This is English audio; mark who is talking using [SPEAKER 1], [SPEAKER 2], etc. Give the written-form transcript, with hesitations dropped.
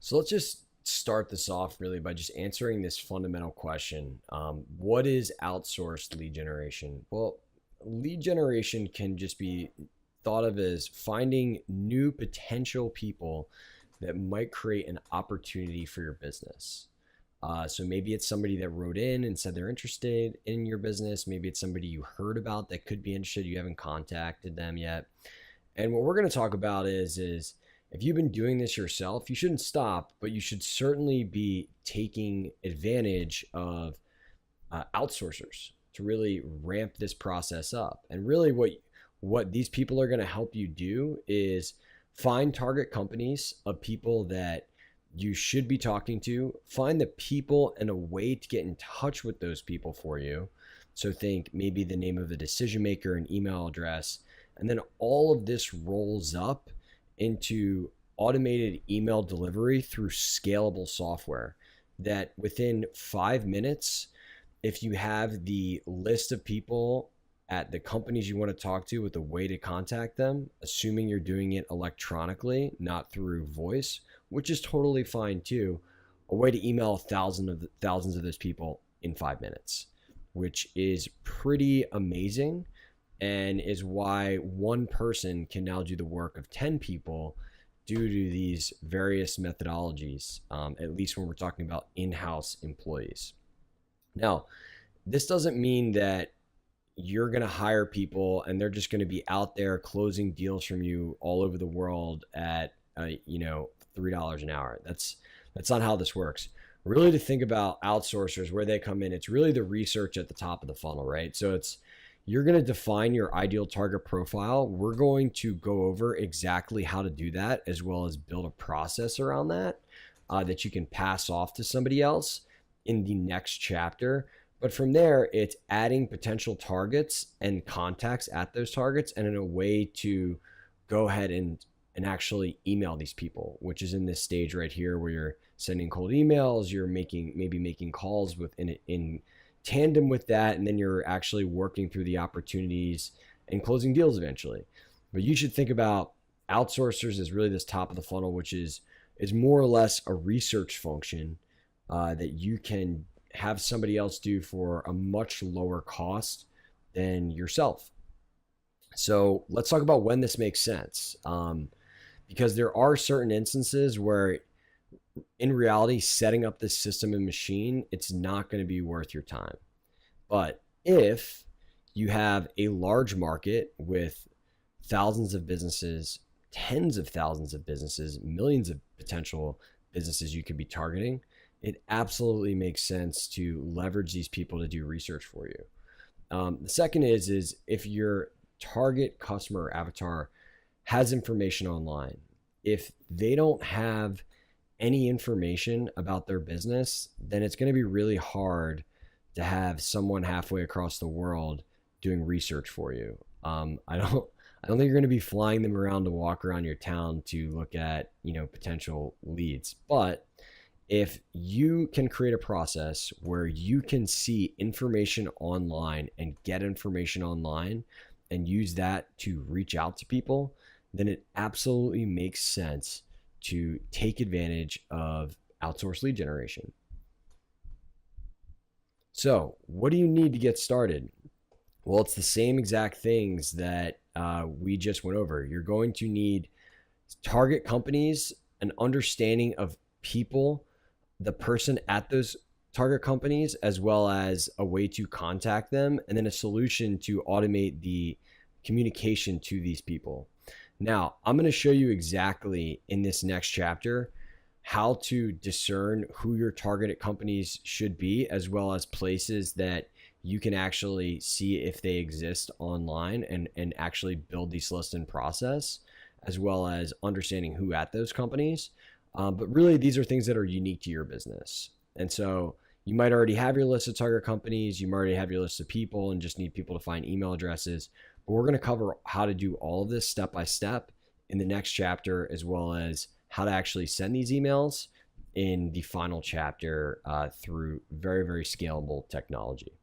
[SPEAKER 1] So let's just start this off really by just answering this fundamental question. What is outsourced lead generation? Well, lead generation can just be thought of as finding new potential people that might create an opportunity for your business. So maybe it's somebody that wrote in and said they're interested in your business. Maybe it's somebody you heard about that could be interested. You haven't contacted them yet. And what we're going to talk about is if you've been doing this yourself, you shouldn't stop, but you should certainly be taking advantage of outsourcers to really ramp this process up. And really what these people are going to help you do is find target companies of people that you should be talking to, find the people and a way to get in touch with those people for you. So think maybe the name of the decision maker, an email address, and then all of this rolls up into automated email delivery through scalable software that within 5 minutes, if you have the list of people at the companies you want to talk to with a way to contact them, assuming you're doing it electronically, not through voice, which is totally fine too, a way to email thousands of those people in 5 minutes, which is pretty amazing and is why one person can now do the work of 10 people due to these various methodologies, at least when we're talking about in-house employees. Now, this doesn't mean that you're going to hire people and they're just going to be out there closing deals from you all over the world at $3 an hour. That's not how this works. Really, to think about outsourcers, where they come in, it's really the research at the top of the funnel, right? So you're going to define your ideal target profile. We're going to go over exactly how to do that, as well as build a process around that that you can pass off to somebody else in the next chapter. But from there, it's adding potential targets and contacts at those targets and in a way to go ahead and actually email these people, which is in this stage right here where you're sending cold emails, you're maybe making calls in tandem with that, and then you're actually working through the opportunities and closing deals eventually. But you should think about outsourcers as really this top of the funnel, which is more or less a research function that you can have somebody else do for a much lower cost than yourself. So let's talk about when this makes sense, because there are certain instances where in reality, setting up this system and machine, it's not going to be worth your time. But if you have a large market with thousands of businesses, tens of thousands of businesses, millions of potential businesses you could be targeting, it absolutely makes sense to leverage these people to do research for you. The second is if your target customer avatar has information online, if they don't have any information about their business, then it's going to be really hard to have someone halfway across the world doing research for you. I don't think you're going to be flying them around to walk around your town to look at, potential leads. But if you can create a process where you can see information online and get information online and use that to reach out to people, then it absolutely makes sense to take advantage of outsourced lead generation. So what do you need to get started? Well, it's the same exact things that we just went over. You're going to need target companies, an understanding of people, the person at those target companies, as well as a way to contact them, and then a solution to automate the communication to these people. Now, I'm going to show you exactly in this next chapter how to discern who your targeted companies should be, as well as places that you can actually see if they exist online and actually build these lists and process, as well as understanding who at those companies. But really, these are things that are unique to your business. And so you might already have your list of target companies, you might already have your list of people and just need people to find email addresses. But we're going to cover how to do all of this step by step in the next chapter, as well as how to actually send these emails in the final chapter through very, very scalable technology.